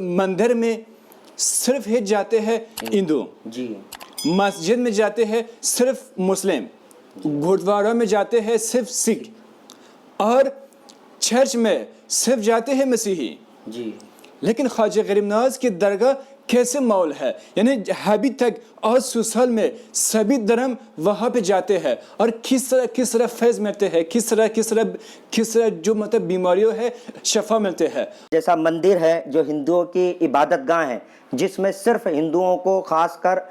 मंदिर में सिर्फ ही जाते हैं हिंदू जी, मस्जिद में जाते हैं सिर्फ मुस्लिम गुरुद्वारा में जाते हैं सिर्फ सिख और चर्च में सिर्फ जाते हैं मसीही जी, लेकिन ख्वाजा गरीब नवाज की दरगाह कैसे माहौल है यानी अभी तक और सुसाल में सभी धर्म वहाँ पे जाते हैं और किस तरह फैज़ मिलते हैं किस तरह जो मतलब बीमारियों है शफा मिलते हैं। जैसा मंदिर है जो हिंदुओं की इबादत गाह है जिसमें सिर्फ हिंदुओं को खासकर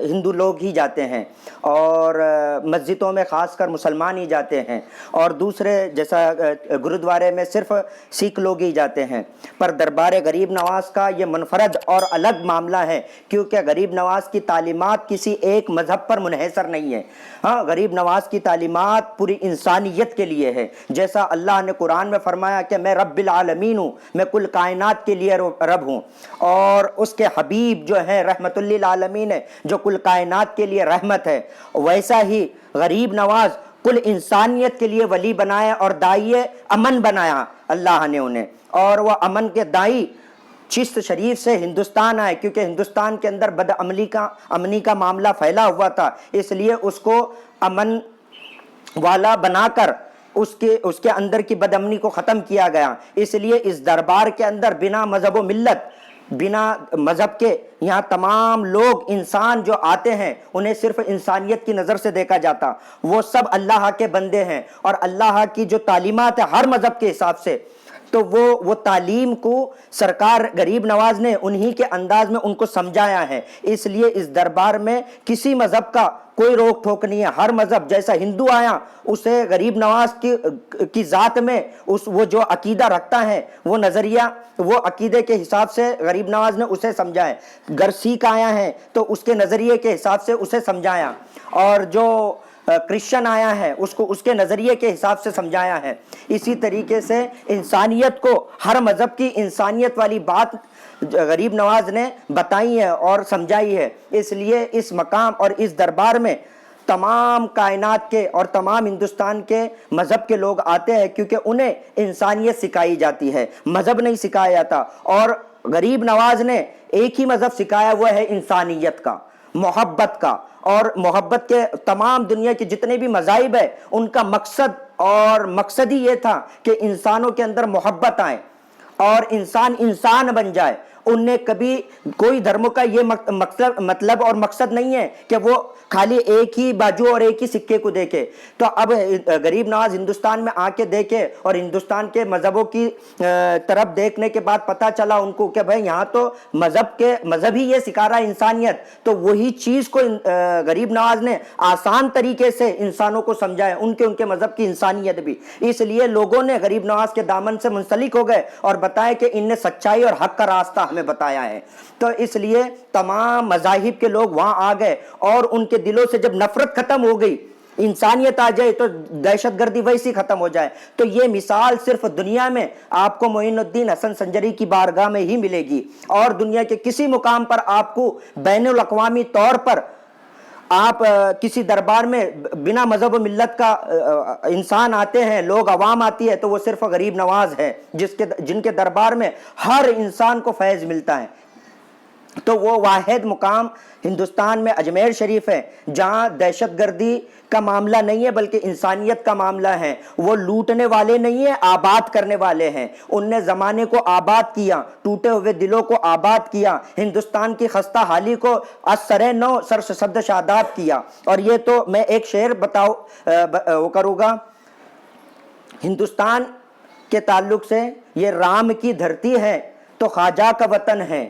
हिंदू लोग ही जाते हैं और मस्जिदों में खासकर मुसलमान ही जाते हैं और दूसरे जैसा गुरुद्वारे में सिर्फ सिख लोग ही जाते हैं। पर दरबार गरीब नवाज का ये मुनफरद और अलग मामला है क्योंकि गरीब नवाज की तालीमात किसी एक मज़हब पर मुनहसर नहीं है। हाँ, गरीब नवाज की तालीमात पूरी इंसानियत के लिए है। जैसा अल्लाह ने कुरान में फरमाया कि मैं रब्बिल आलमीन हूँ, मैं कुल कायनात के लिए रब हूँ और उसके हबीब जो है रहमतुल लिल आलमीन है जो कुल कायनात के लिए रहमत है, वैसा ही गरीब नवाज कुल इंसानियत के लिए वली बनाया और दाई अमन बनाया अल्लाह ने उन्हें। और वह अमन के दाई चिश्त शरीफ से हिंदुस्तान आए क्योंकि हिंदुस्तान के अंदर अमनी का मामला फैला हुआ था, इसलिए उसको अमन वाला बनाकर उसके अंदर की बदअमनी को ख़त्म किया गया। इसलिए इस दरबार के अंदर बिना मज़हब व मिल्लत बिना मज़हब के यहाँ तमाम लोग इंसान जो आते हैं उन्हें सिर्फ इंसानियत की नज़र से देखा जाता। वो सब अल्लाह के बंदे हैं और अल्लाह की जो तालीमात है हर मज़हब के हिसाब से, तो वो तालीम को सरकार गरीब नवाज ने उन्हीं के अंदाज में उनको समझाया है। इसलिए इस दरबार में किसी मज़हब का कोई रोक टोक नहीं है। हर मज़हब जैसा हिंदू आया उसे गरीब नवाज की ज़ात में वो जो अकीदा रखता है वो नज़रिया वो अकीदे के हिसाब से गरीब नवाज ने उसे समझाया। अगर सिख आया है तो उसके नज़रिए के हिसाब से उसे समझाया और जो क्रिश्चियन आया है उसको उसके नज़रिए के हिसाब से समझाया है। इसी तरीके से इंसानियत को हर मज़हब की इंसानियत वाली बात गरीब नवाज ने बताई है और समझाई है। इसलिए इस मकाम और इस दरबार में तमाम कायनात के और तमाम हिंदुस्तान के मज़हब के लोग आते हैं क्योंकि उन्हें इंसानियत सिखाई जाती है, मज़हब नहीं सिखाया जाता। और गरीब नवाज ने एक ही मज़हब सिखाया हुआ है इंसानियत का, मोहब्बत का। और मोहब्बत के तमाम दुनिया के जितने भी मज़ाहिब है उनका मकसद ही ये था कि इंसानों के अंदर मोहब्बत आए और इंसान बन जाए। उनने कभी कोई धर्मों का ये मतलब और मकसद नहीं है कि वो खाली एक ही बाजू और एक ही सिक्के को देखे। तो अब गरीब नवाज हिंदुस्तान में आके देखे और हिंदुस्तान के मज़हबों की तरफ देखने के बाद पता चला उनको कि भाई यहाँ तो मज़हब ही ये सिखा रहा है इंसानियत। तो वही चीज़ को गरीब नवाज ने आसान तरीके से इंसानों को समझाया, उनके मज़हब की इंसानियत भी। इसलिए लोगों ने गरीब नवाज के दामन से मुंसलिक हो गए और बताया कि इनने सच्चाई और हक का रास्ता हमें बताया है। तो इसलिए तमाम मज़ाहिब के लोग वहां आ गए और उनके दिलों से जब नफरत खत्म हो गई, इंसानियत आ जाए तो दहशतगर्दी वैसी खत्म हो जाए। तो ये मिसाल सिर्फ दुनिया में आपको मोइनुद्दीन हसन संजरी की बारगाह में ही मिलेगी और दुनिया के किसी मुकाम पर आपको बैनुल अक़वामी तौर पर आप किसी दरबार में बिना मज़हब व मिल्लत का इंसान आते हैं, लोग अवाम आती है, तो वो सिर्फ गरीब नवाज है जिनके दरबार में हर इंसान को फैज़ मिलता है। तो वो वाहिद मुकाम हिंदुस्तान में अजमेर शरीफ है जहाँ दहशतगर्दी का मामला नहीं है बल्कि इंसानियत का मामला है। वो लूटने वाले नहीं है, आबाद करने वाले हैं। उनने ज़माने को आबाद किया, टूटे हुए दिलों को आबाद किया, हिंदुस्तान की खस्ता हाली को असरे नौ सर सद शादाब किया। और ये तो मैं एक शेर वो करूँगा हिंदुस्तान के ताल्लुक से, ये राम की धरती है तो ख्वाजा का वतन है,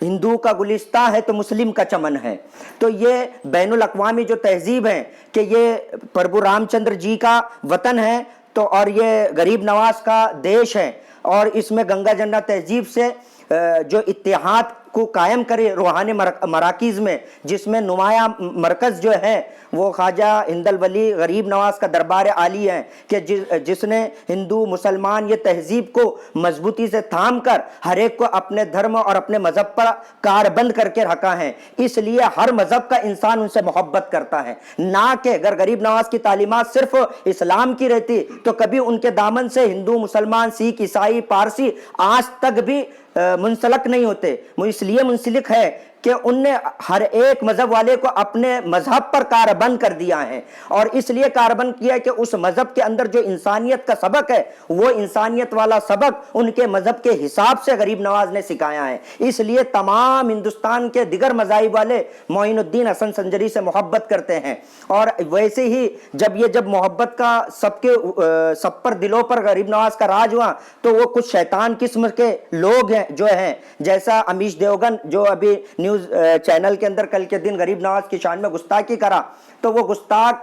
हिंदू का गुलिस्ता है तो मुस्लिम का चमन है। तो ये बैनुल अक़वामी जो तहजीब है कि ये प्रभु रामचंद्र जी का वतन है तो और ये गरीब नवाज का देश है और इसमें गंगा जमुना तहजीब से जो इत्तेहाद को कायम करे रूहानी मराकीज़ में, जिसमें नुमाया मरकज़ जो है वो ख्वाजा हिंदल वली गरीब नवाज का दरबार आली है कि जिसने हिंदू मुसलमान ये तहजीब को मजबूती से थाम कर हर एक को अपने धर्म और अपने मज़हब पर कारबंद करके रखा है। इसलिए हर मज़हब का इंसान उनसे मोहब्बत करता है, ना कि अगर गरीब नवाज की तालीमात सिर्फ इस्लाम की रहती तो कभी उनके दामन से हिंदू मुसलमान सिख ईसाई पारसी आज तक भी منسلک نہیں ہوتے. وہ اس لیے منسلک ہے کہ ان نے ہر ایک مذہب والے کو اپنے مذہب پر کاربند کر دیا ہے, اور اس لیے کاربند کیا کہ اس مذہب کے اندر جو انسانیت کا سبق ہے وہ انسانیت والا سبق ان کے مذہب کے حساب سے غریب نواز نے سکھایا ہے. اس لیے تمام ہندوستان کے دیگر مذاہب والے معین الدین حسن سنجری سے محبت کرتے ہیں. اور ویسے ہی جب محبت کا سب پر دلوں پر غریب نواز کا راج ہوا تو وہ کچھ شیطان قسم کے لوگ ہیں جو ہیں, جیسا امیش دیوگن جو ابھی نیوز چینل کے اندر کل کے دن غریب نواز کی شان میں گستاخی کرا, تو وہ گستاخ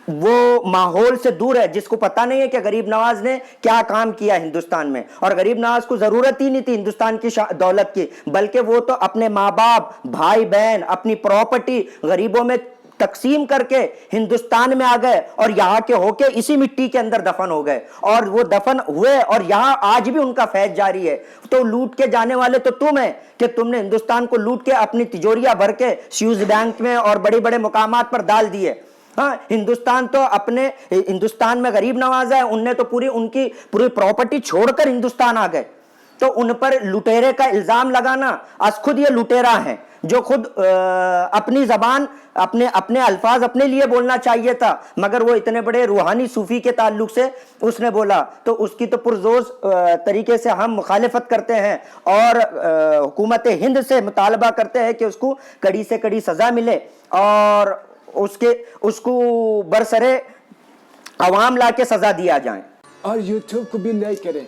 وہ ماحول سے دور ہے جس کو پتہ نہیں ہے کہ غریب نواز نے کیا کام کیا ہندوستان میں. اور غریب نواز کو ضرورت ہی نہیں تھی ہندوستان کی دولت کی, بلکہ وہ تو اپنے ماں باپ, بھائی بہن, اپنی پراپرٹی غریبوں میں تقسیم کر کے ہندوستان میں آ گئے اور یہاں کے ہو کے اسی مٹی کے اندر دفن ہو گئے, اور وہ دفن ہوئے اور یہاں آج بھی ان کا فیض جاری ہے. تو لوٹ کے جانے والے تو تم ہیں کہ تم نے ہندوستان کو لوٹ کے اپنی تجوریاں بھر کے سیوز بینک میں اور بڑے بڑے مقامات پر ڈال دیے. ہاں, ہندوستان میں غریب نواز ہے, ان نے تو ان کی پوری پراپرٹی چھوڑ کر ہندوستان آ گئے. تو ان پر لٹیرے کا الزام لگانا, از خود یہ لٹیرا ہیں جو خود اپنی زبان اپنے الفاظ اپنے لیے بولنا چاہیے تھا, مگر وہ اتنے بڑے روحانی صوفی کے تعلق سے اس نے بولا, تو اس کی تو پرزوز طریقے سے ہم مخالفت کرتے ہیں اور حکومت ہند سے مطالبہ کرتے ہیں کہ اس کو کڑی سے کڑی سزا ملے اور اس کو برسرے عوام لا کے سزا دیا جائیں. اور یوٹیوب کو بھی لائک کریں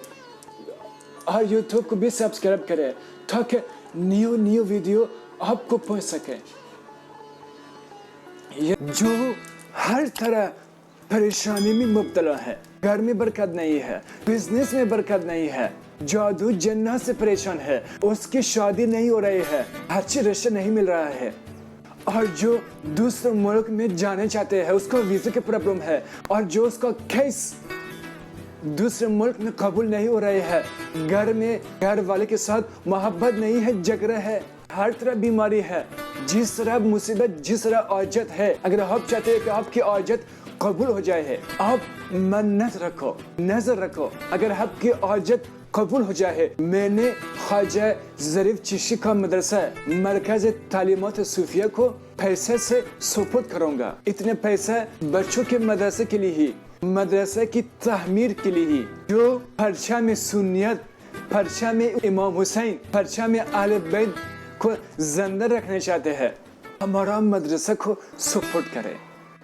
اور یوٹیوب کو بھی سبسکرائب کریں تاکہ نیو ویڈیو آپ کو پہنچ سکے. جو ہر طرح پریشانی میں مبتلا ہے, گھر میں برکت نہیں ہے, بزنس میں برکت نہیں ہے, جادو جنات سے پریشان ہے, اس کی شادی نہیں ہو رہی ہے, اچھے رشتہ نہیں مل رہا ہے, اور جو دوسرے ملک میں جانے چاہتے ہیں اس کو ویزے کی پرابلم ہے, اور جو اس کا کیس دوسرے ملک میں قبول نہیں ہو رہے ہے, گھر میں گھر والے کے ساتھ محبت نہیں ہے, جھگڑا ہے, ہر طرح بیماری ہے, جس طرح مصیبت, جس طرح عاجت ہے, اگر آپ چاہتے ہیں کہ آپ کی عاجت قبول ہو جائے ہے, آپ منت رکھو, نظر رکھو, اگر آپ کی عاجت قبول ہو جائے, میں نے خواجہ ظریف چشتی کا مدرسہ مرکز تعلیمات صوفیہ کو پیسے سے سپرد کروں گا. اتنے پیسے بچوں کے مدرسے کے لیے ہی, مدرسے کی تعمیر کے لیے ہی, جو پرچم سنیت, پرچم امام حسین, پرچم اہل بیت کو زندہ رکھنا چاہتے ہیں, ہمارا مدرسہ کو سپورٹ کرے,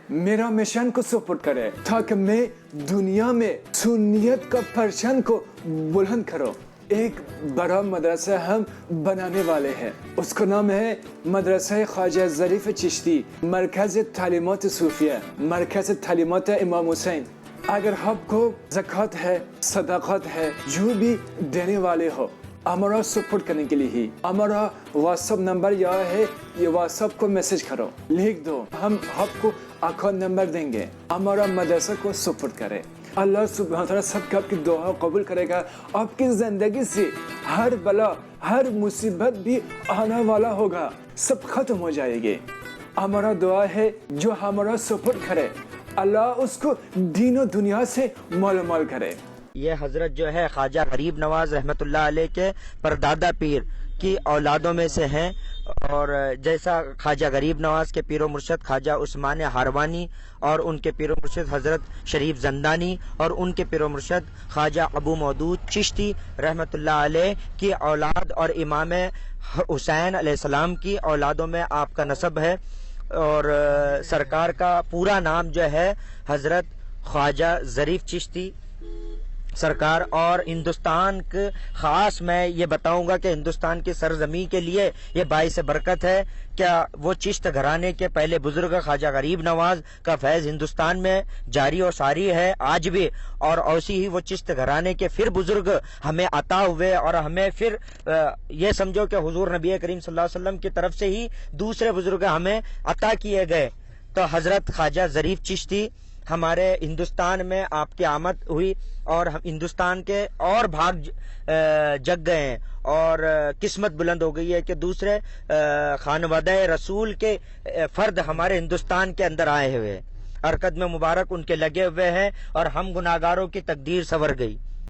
میرا مشن کو سپورٹ کرے, تاکہ میں دنیا میں سنیت کا پرچم کو بلند کرو. ایک بڑا مدرسہ ہم بنانے والے ہیں, اس کا نام ہے مدرسہ خواجہ ظریف چشتی مرکز تعلیمات صوفیہ, مرکز تعلیمات امام حسین. اگر آپ کو زکوٰۃ ہے, صدقات ہے, جو بھی دینے والے ہو, ہمارا سپورٹ کرنے کے لیے ہی ہمارا واٹس ایپ نمبر یہ ہے, یہ واٹس ایپ کو میسج کرو, لکھ دو, ہم آپ کو اکاؤنٹ نمبر دیں گے, ہمارا مدرسہ کو سپورٹ کرے. اللہ سبحانہ تعالیٰ سب کا آپ کی دعا قبول کرے گا. آپ کی زندگی سے ہر بلا, ہر مصیبت بھی آنے والا ہوگا, سب ختم ہو جائے گی. ہمارا دعا ہے جو ہمارا سپورٹ کرے, اللہ اس کو دین و دنیا سے مال مال کرے. یہ حضرت جو ہے خواجہ غریب نواز رحمۃ اللہ علیہ کے پردادا پیر کی اولادوں میں سے ہیں, اور جیسا خواجہ غریب نواز کے پیر و مرشد خواجہ عثمان ہاروانی اور ان کے پیر و مرشد حضرت شریف زندانی اور ان کے پیر و مرشد خواجہ ابو مودود چشتی رحمۃ اللہ علیہ کی اولاد اور امام حسین علیہ السلام کی اولادوں میں آپ کا نسب ہے. اور سرکار کا پورا نام جو ہے حضرت خواجہ ظریف چشتی سرکار. اور ہندوستان کے خاص میں یہ بتاؤں گا کہ ہندوستان کی سرزمین کے لیے یہ باعث برکت ہے. کیا وہ چشت گھرانے کے پہلے بزرگ خواجہ غریب نواز کا فیض ہندوستان میں جاری و ساری ہے آج بھی, اور ایسی ہی وہ چشت گھرانے کے پھر بزرگ ہمیں عطا ہوئے, اور ہمیں پھر یہ سمجھو کہ حضور نبی کریم صلی اللہ علیہ وسلم کی طرف سے ہی دوسرے بزرگ ہمیں عطا کیے گئے. تو حضرت خواجہ ظریف چشتی ہمارے ہندوستان میں آپ کی آمد ہوئی, اور ہندوستان کے اور بھاگ جگ گئے ہیں, اور قسمت بلند ہو گئی ہے کہ دوسرے خانوادہ رسول کے فرد ہمارے ہندوستان کے اندر آئے ہوئے ہیں. اور قدم مبارک ان کے لگے ہوئے ہیں, اور ہم گناہگاروں کی تقدیر سنور گئی.